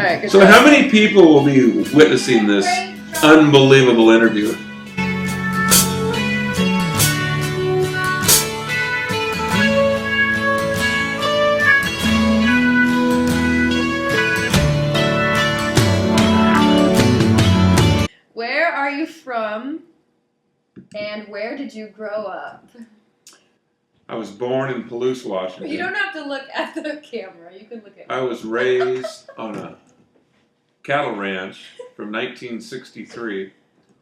right, good So job. how many people will be witnessing this unbelievable interview? Where are you from, and where did you grow up? I was born in Palouse, Washington. You don't have to look at the camera. You can look at me. I was raised on a cattle ranch from 1963,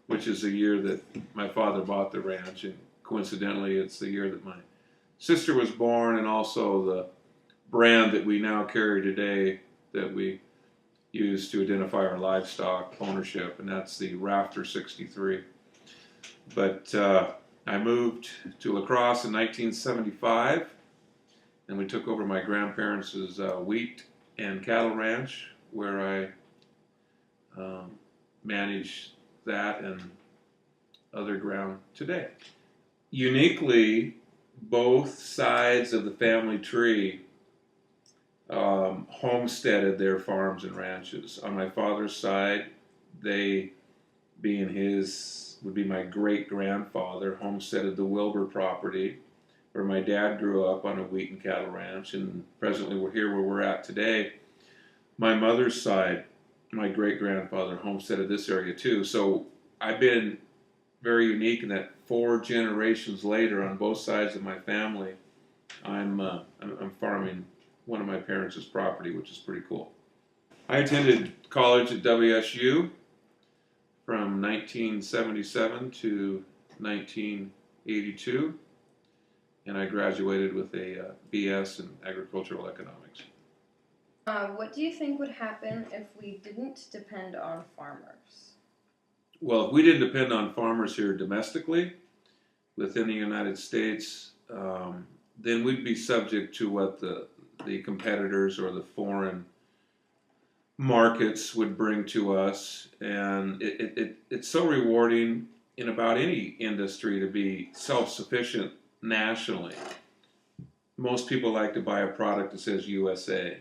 which is the year that my father bought the ranch, and coincidentally, it's the year that my sister was born, and also the brand that we now carry today that we use to identify our livestock ownership, and that's the Rafter 63. But I moved to La Crosse in 1975, and we took over my grandparents' wheat and cattle ranch, where I manage that and other ground today. Uniquely, both sides of the family tree homesteaded their farms and ranches. On my father's side, they, being his, would be my great-grandfather, homesteaded the Wilbur property, where my dad grew up on a wheat and cattle ranch, and presently we're here where we're at today. My mother's side, my great-grandfather homesteaded this area too. So I've been very unique in that 4 generations later on both sides of my family, I'm farming one of my parents' property, which is pretty cool. I attended college at WSU from 1977 to 1982, and I graduated with a BS in agricultural economics. What do you think would happen if we didn't depend on farmers? Well, if we didn't depend on farmers here domestically within the United States, then we'd be subject to what the competitors or the foreign markets would bring to us. And it's so rewarding in about any industry to be self-sufficient nationally. Most people like to buy a product that says USA.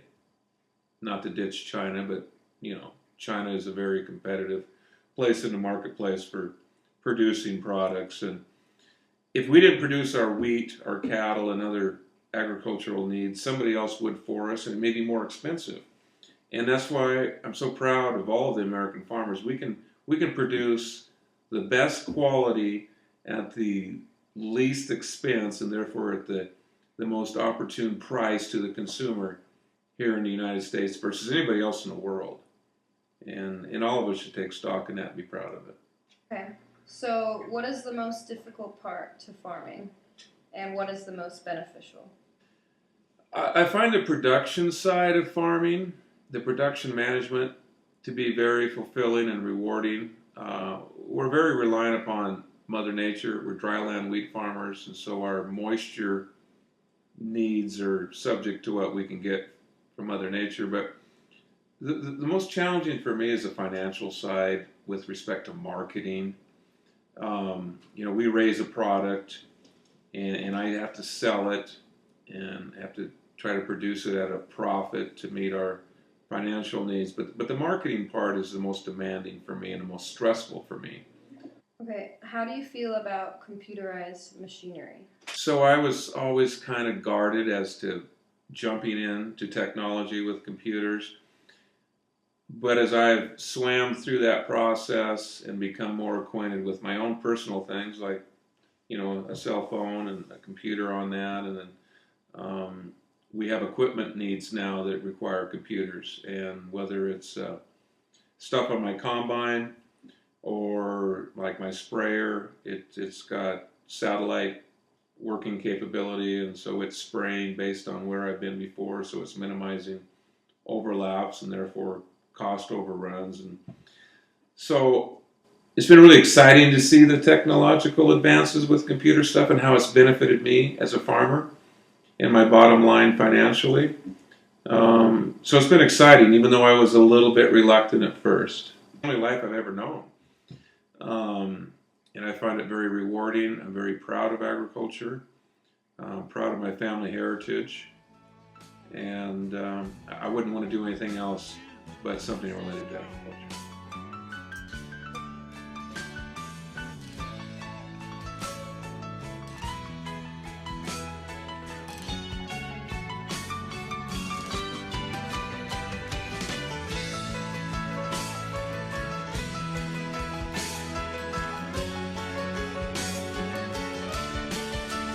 Not to ditch China, but China is a very competitive place in the marketplace for producing products. And if we didn't produce our wheat, our cattle, and other agricultural needs, somebody else would for us, and it may be more expensive. And that's why I'm so proud of all of the American farmers. We can produce the best quality at the least expense, and therefore at the most opportune price to the consumer here in the United States versus anybody else in the world. And all of us should take stock in that and be proud of it. Okay. So what is the most difficult part to farming, and what is the most beneficial? I find the production side of farming, the production management, to be very fulfilling and rewarding. We're very reliant upon Mother Nature. We're dryland wheat farmers, and so our moisture needs are subject to what we can get from Mother Nature. But the most challenging for me is the financial side with respect to marketing. We raise a product, and I have to sell it, and have to try to produce it at a profit to meet our financial needs. But the marketing part is the most demanding for me and the most stressful for me. Okay, how do you feel about computerized machinery? So I was always kind of guarded as to jumping into technology with computers. But as I've swam through that process and become more acquainted with my own personal things, like a cell phone and a computer on that, and then we have equipment needs now that require computers, and whether it's stuff on my combine or like my sprayer, it's got satellite working capability, and so it's spraying based on where I've been before, so it's minimizing overlaps and therefore cost overruns. And so it's been really exciting to see the technological advances with computer stuff and how it's benefited me as a farmer and my bottom line financially. So it's been exciting, even though I was a little bit reluctant at first. The only life I've ever known. And I find it very rewarding. I'm very proud of agriculture. I'm proud of my family heritage. And I wouldn't want to do anything else but something related to agriculture.